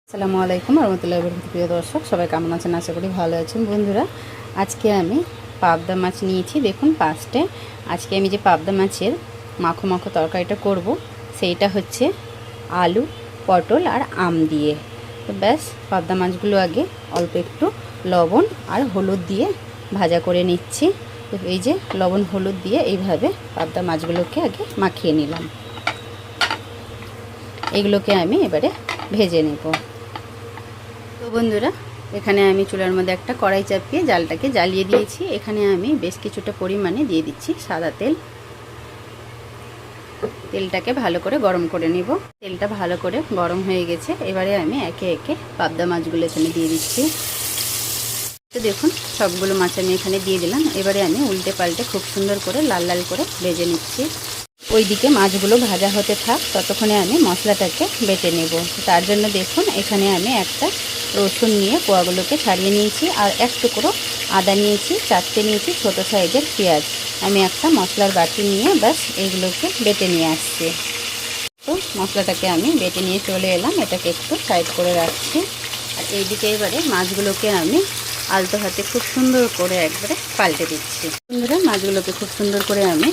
আসসালামু আলাইকুম রহমতুল্লাহি বরকাতুহু। প্রিয় দর্শক, সবাই কেমন আছেন? আশা করি ভালো আছেন। বন্ধুরা, আজকে আমি পাবদা মাছ নিয়েছি। দেখুন পাঁচটে। আজকে আমি যে পাবদা মাছের মাখো মাখো তরকারিটা করব, সেইটা হচ্ছে আলু, পটল আর আম দিয়ে। তো ব্যাস, পাবদা মাছগুলো আগে অল্প একটু লবণ আর হলুদ দিয়ে ভাজা করে নিচ্ছি। তো এই যে লবণ হলুদ দিয়ে এইভাবে পাবদা মাছগুলোকে আগে মাখিয়ে নিলাম। এগুলোকে আমি এবারে ভেজে নেব। তো বন্ধুরা, এখানে আমি চুলার মধ্যে একটা কড়াই চাপিয়ে জালটাকে জ্বালিয়ে দিয়েছি। এখানে আমি বেশ কিছুটা পরিমাণে দিয়ে দিচ্ছি সাদা তেল। তেলটাকে ভালো করে গরম করে নিব। তেলটা ভালো করে গরম হয়ে গেছে। এবারে আমি একে একে পাবদা মাছগুলো এখানে দিয়ে দিচ্ছি। তো দেখুন, সবগুলো মাছ আমি এখানে দিয়ে দিলাম। এবারে আমি উল্টে পাল্টে খুব সুন্দর করে লাল লাল করে ভেজে নিচ্ছি। ওইদিকে মাছগুলো ভাজা হতে থাক, ততক্ষণে আমি মশলাটাকে বেটে নেব। তার জন্য দেখুন, এখানে আমি একটা রসুন নিয়ে কোয়াগুলোকে ছাড়িয়ে নিয়েছি, আর এক টুকরো আদা নিয়েছি, চারটে নিয়েছি ছোটো সাইজের পেঁয়াজ। আমি একটা মশলার বাটি নিয়ে ব্যাস এইগুলোকে বেটে নিয়ে আসছি। তো মশলাটাকে আমি বেটে নিয়ে চলে এলাম। এটাকে একটু সাইড করে রাখছি। আর এইদিকে এবারে মাছগুলোকে আমি আলতো হাতে খুব সুন্দর করে একবারে পাল্টে দিচ্ছি। বন্ধুরা, মাছগুলোকে খুব সুন্দর করে আমি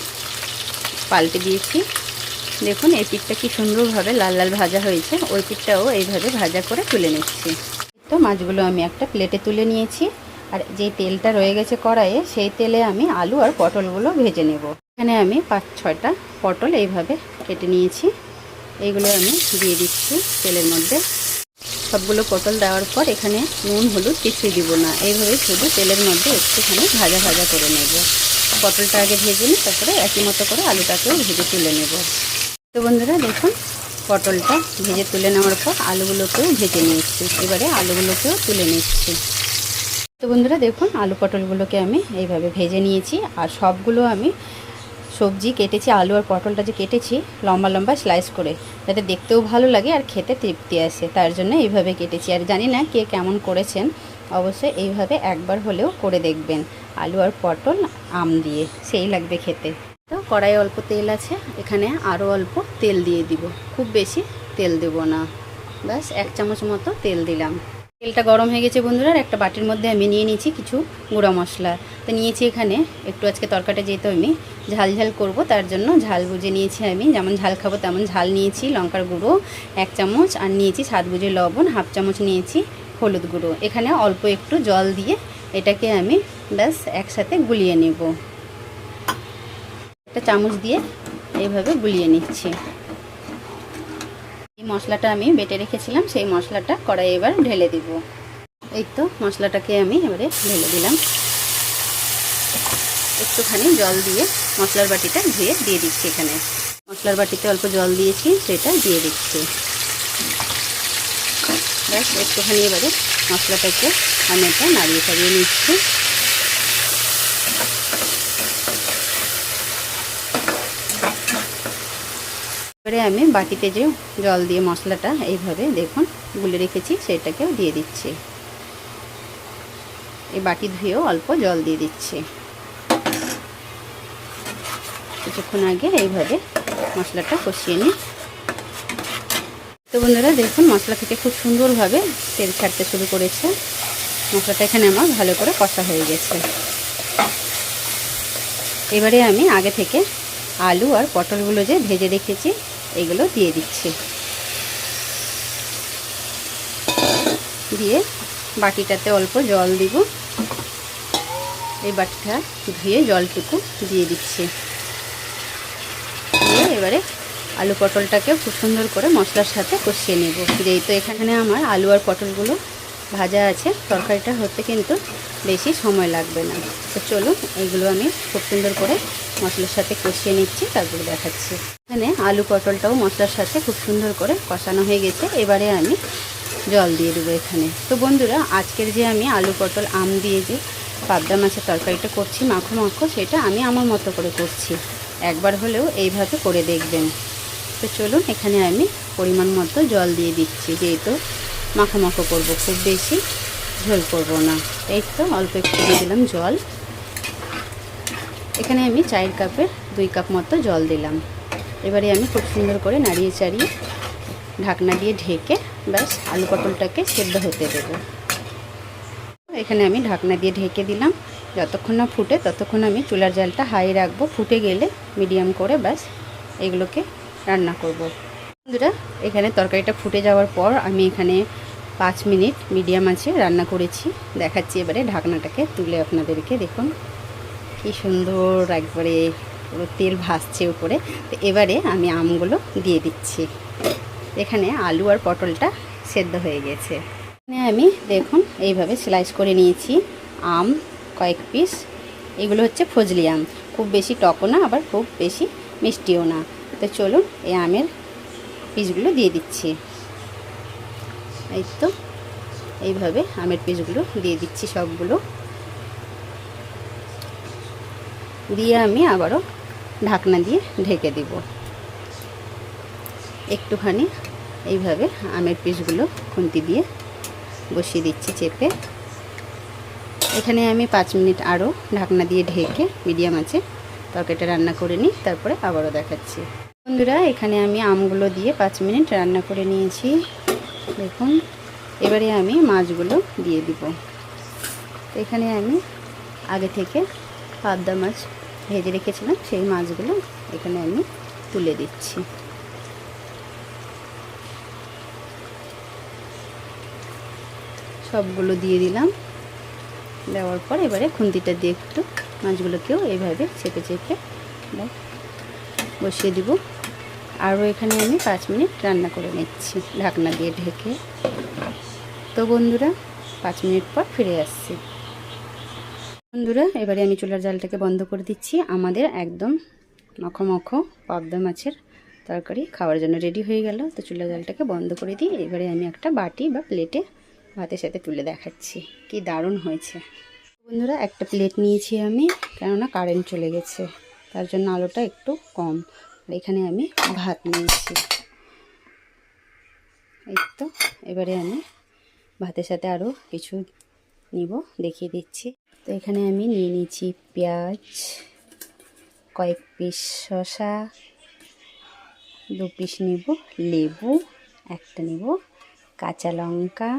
পাল্টে দিয়েছি। দেখুন এই পিঠটা কি সুন্দরভাবে লাল লাল ভাজা হয়েছে। ওই পিঠটাও এইভাবে ভাজা করে তুলে নিচ্ছি। তো মাছগুলো আমি একটা প্লেটে তুলে নিয়েছি। আর যে তেলটা রয়ে গেছে কড়াইয়ে, সেই তেলে আমি আলু আর পটলগুলো ভেজে নেব। এখানে আমি 5-6টা পটল এইভাবে কেটে নিয়েছি। এইগুলো আমি দিয়ে দিচ্ছি তেলের মধ্যে। সবগুলো পটল দেওয়ার পর এখানে নুন হলুদ কিছুই দিব না, এইভাবে শুধু তেলের মধ্যে একটুখানি ভাজা ভাজা করে নেব। পটলটা আগে ভেজে নিই, তারপরে একই মতো করে আলুটাকেও ভেজে তুলে নেব। তো বন্ধুরা দেখুন, পটলটা ভেজে তুলে নেওয়ার পর আলুগুলোকেও ভেজে নিচ্ছি। এবারে আলুগুলোকেও তুলে নিচ্ছি। তো বন্ধুরা দেখুন, আলু পটলগুলোকে আমি এইভাবে ভেজে নিয়েছি। আর সবগুলো আমি সবজি কেটেছি, আলু আর পটলটা যে কেটেছি লম্বা লম্বা স্লাইস করে, যাতে দেখতেও ভালো লাগে আর খেতে তৃপ্তি আসে, তার জন্য এইভাবে কেটেছি। আর জানি না কে কেমন করেছেন, অবশ্যই এইভাবে একবার হলেও করে দেখবেন। আলু আর পটল আম দিয়ে সেই লাগবে খেতে। তো কড়াইয়ে অল্প তেল আছে, এখানে আরও অল্প তেল দিয়ে দিব। খুব বেশি তেল দেব না, ব্যাস 1 চামচ মতো তেল দিলাম। তেলটা গরম হয়ে গেছে বন্ধুরা। আর একটা বাটির মধ্যে আমি নিয়ে নিয়েছি কিছু গুঁড়া মশলা। তো নিয়েছি এখানে একটু, আজকে তরকারিটা যেহেতু আমি ঝাল ঝাল করব, তার জন্য ঝাল বুঝে নিয়েছি। আমি যেমন ঝাল খাবো তেমন ঝাল নিয়েছি। লঙ্কার গুঁড়ো 1 চামচ, আর নিয়েছি স্বাদ বুঝে লবণ 1/2 চামচ নিয়েছি, হলুদ গুঁড়ো। এখানে অল্প একটু জল দিয়ে এটাকে আমি ব্যাস একসাথে গুলিয়ে নেব। একটা চামচ দিয়ে এইভাবে গুলিয়ে নিচ্ছি। এই মশলাটা আমি বেটে রেখেছিলাম, সেই মশলাটা কড়াইয়ে এবার ঢেলে দিব। এই তো মশলাটাকে আমি এবারে ঢেলে দিলাম। একটুখানি জল দিয়ে মশলার বাটিটা ধুয়ে দিয়ে দিচ্ছি। এখানে মশলার বাটিতে অল্প জল দিয়েছি, সেটা দিয়ে দিচ্ছি। ব্যাস একটুখানি এবারে মশলাটাকে আমি এটা নাড়িয়ে চাড়িয়ে নিচ্ছি। এবারে আমি বাটিতে যে জল দিয়ে মশলাটা এইভাবে দেখুন গুলে রেখেছি, সেটাকেও দিয়ে দিচ্ছি। এই বাটি ধুয়েও অল্প জল দিয়ে দিচ্ছি। কিছুক্ষণ আগে এইভাবে মশলাটা কষিয়ে নিই। তো বন্ধুরা দেখুন, মশলা থেকে খুব সুন্দরভাবে তেল ছাড়তে শুরু করেছে। মশলাটা এখানে আমার ভালো করে কষা হয়ে গেছে। এবারে আমি আগে থেকে আলু আর পটলগুলো যে ভেজে রেখেছি, এগুলো দিয়ে দিচ্ছি। দিয়ে বাটিটাতে অল্প জল দিব। এই বাটিটা ধুয়ে জলটুকু দিয়ে দিচ্ছি। দিয়ে এবারে আলু পটলটাকেও খুব সুন্দর করে মশলার সাথে কষিয়ে নেব। যেহেতু এখানে আমার আলু আর পটলগুলো ভাজা আছে, তরকারিটা হতে কিন্তু বেশি সময় লাগবে না। তো চলুন, এইগুলো আমি খুব সুন্দর করে মশলার সাথে কষিয়ে নিচ্ছি, তারপরে দেখাচ্ছি। এখানে আলু পটলটাও মশলার সাথে খুব সুন্দর করে কষানো হয়ে গেছে। এবারে আমি জল দিয়ে দেবো এখানে। তো বন্ধুরা, আজকের যে আমি আলু পটল আম দিয়ে যে পাবদা মাছের তরকারিটা করছি মাখো মাখো, সেটা আমি আমার মতো করে করছি। একবার হলেও এইভাবে করে দেখবেন। তো চলুন, এখানে আমি পরিমাণ মতো জল দিয়ে দিচ্ছি। যেহেতু মাখো মাখো করবো, খুব বেশি ঝোল করব না। এই তো অল্প একটু দিয়ে দিলাম জল। এখানে আমি 4 কাপের 2 কাপ মতো জল দিলাম। এবারে আমি খুব সুন্দর করে নাড়িয়ে চাড়িয়ে ঢাকনা দিয়ে ঢেকে ব্যাস আলু পটলটাকে সেদ্ধ হতে দেব। এখানে আমি ঢাকনা দিয়ে ঢেকে দিলাম, যতক্ষণ না ফুটে ততক্ষণ আমি চুলার জালটা হাই রাখবো। ফুটে গেলে মিডিয়াম করে ব্যাস এগুলোকে রান্না করব। বন্ধুরা এখানে তরকারিটা ফুটে যাওয়ার পর আমি এখানে 5 মিনিট মিডিয়াম আছে রান্না করেছি। দেখাচ্ছি এবারে ঢাকনাটাকে তুলে আপনাদেরকে। দেখুন কি সুন্দর একবারে পুরো তেল ভাসছে উপরে। তো এবারে আমি আমগুলো দিয়ে দিচ্ছি। এখানে আলু আর পটলটা সেদ্ধ হয়ে গেছে। এখানে আমি দেখুন এইভাবে স্লাইস করে নিয়েছি আম কয়েক পিস। এগুলো হচ্ছে ফজলি আম, খুব বেশি টকও না আবার খুব বেশি মিষ্টিও না। তো চলুন এই আমের পিসগুলো দিয়ে দিচ্ছি। এই তো এইভাবে আমের পিসগুলো দিয়ে দিচ্ছি সবগুলো। দিয়ে আমি আবারও ঢাকনা দিয়ে ঢেকে দিব। একটুখানি এইভাবে আমের পিসগুলো খুন্তি দিয়ে বসিয়ে দিচ্ছি চেপে। এখানে আমি 5 মিনিট আরও ঢাকনা দিয়ে ঢেকে মিডিয়াম আছে তরকারিটা রান্না করে নিই, তারপরে আবারও দেখাচ্ছি। বন্ধুরা এখানে আমি আমগুলো দিয়ে 5 মিনিট রান্না করে নিয়েছি। দেখুন এবারে আমি মাছগুলো দিয়ে দিব। এখানে আমি আগে থেকে পাবদা মাছ ভেজে রেখেছিলাম, সেই মাছগুলো এখানে আমি তুলে দিচ্ছি। সবগুলো দিয়ে দিলাম। দেওয়ার পর এবারে খুন্তিটা দিয়ে একটু মাছগুলোকেও এইভাবে চেপে চেপে বসিয়ে দিব। আরও এখানে আমি 5 মিনিট রান্না করে নিচ্ছি ঢাকনা দিয়ে ঢেকে। তো বন্ধুরা 5 মিনিট পর ফিরে আসছি। বন্ধুরা এবারে আমি চুলার জালটাকে বন্ধ করে দিচ্ছি। আমাদের একদম মখো পাবদা মাছের তরকারি খাওয়ার জন্য রেডি হয়ে গেল। তো চুলার জালটাকে বন্ধ করে দিই। এবারে আমি একটা বাটি বা প্লেটে ভাতের সাথে তুলে দেখাচ্ছি কি দারুণ হয়েছে। বন্ধুরা একটা প্লেট নিয়েছি আমি, কেননা কারেন্ট চলে গেছে তার জন্য আলোটা একটু কম। আর এখানে আমি ভাত নিয়েছি। এই তো এবারে আমি ভাতের সাথে আরও কিছু নিব, দেখিয়ে দিচ্ছি। তো এখানে আমি নিয়ে নিয়েছি পেঁয়াজ, কয়েক পিস শসা, 2 পিস নিব লেবু, একটা নিব কাঁচা লঙ্কা,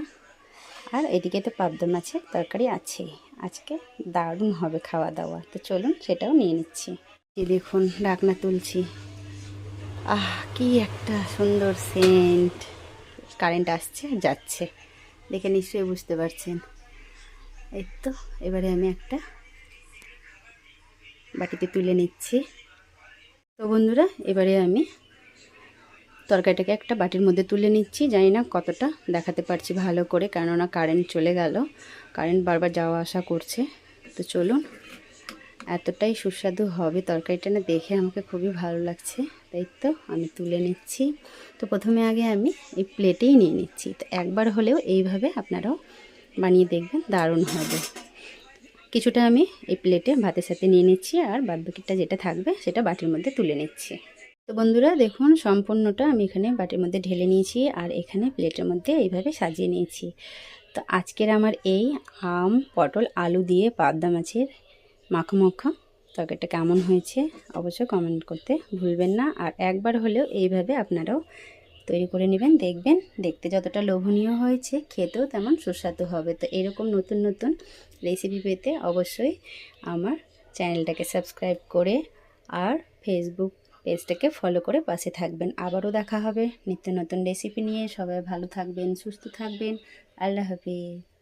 আর এদিকে তো পাবদা মাছের তরকারি আছে। আজকে দারুণ হবে খাওয়া দাওয়া। তো চলুন সেটাও নিয়ে নিচ্ছি। এই দেখুন ঢাকনা তুলছি। কি একটা সুন্দর সেন্ট। কারেন্ট আসছে যাচ্ছে, দেখে নিশ্চয়ই বুঝতে পারছেন। এই তো এবারে আমি একটা বাটিতে তুলে নিচ্ছি। তো বন্ধুরা এবারে আমি তরকারিটাকে একটা বাটির মধ্যে তুলে নিচ্ছি। জানি না কতটা দেখাতে পারছি ভালো করে, কেননা কারেন্ট চলে গেল, কারেন্ট বারবার যাওয়া আসা করছে। তো চলুন, এতটাই সুস্বাদু হবে তরকারিটা না, দেখে আমাকে খুবই ভালো লাগছে। তাই তো আমি তুলে নিচ্ছি। তো প্রথমে আগে আমি এই প্লেটেই নিয়ে নিচ্ছি। তো একবার হলেও এইভাবে আপনারাও বানিয়ে দেখবেন, দারুণ হবে। কিছুটা আমি এই প্লেটে ভাতের সাথে নিয়ে নিচ্ছি, আর বাদবাকিটা যেটা থাকবে সেটা বাটির মধ্যে তুলে নিচ্ছি। তো বন্ধুরা দেখুন সম্পূর্ণটা আমি এখানে বাটির মধ্যে ঢেলে নিয়েছি, আর এখানে প্লেটের মধ্যে এইভাবে সাজিয়ে নিয়েছি। তো আজকের আমার এই আম পটল আলু দিয়ে পাবদা মাছের মাখো তরকারিটা কেমন হয়েছে অবশ্যই কমেন্ট করতে ভুলবেন না। আর একবার হলেও এইভাবে আপনারাও তৈরি করে নেবেন, দেখবেন দেখতে যতটা লোভনীয় হয়েছে খেতেও তেমন সুস্বাদু হবে। তো এরকম নতুন নতুন রেসিপি পেতে অবশ্যই আমার চ্যানেলটাকে সাবস্ক্রাইব করে আর ফেসবুক পেজটাকে ফলো করে পাশে থাকবেন। আবারও দেখা হবে নিত্য নতুন রেসিপি নিয়ে। সবাই ভালো থাকবেন, সুস্থ থাকবেন। আল্লাহ হাফিজ।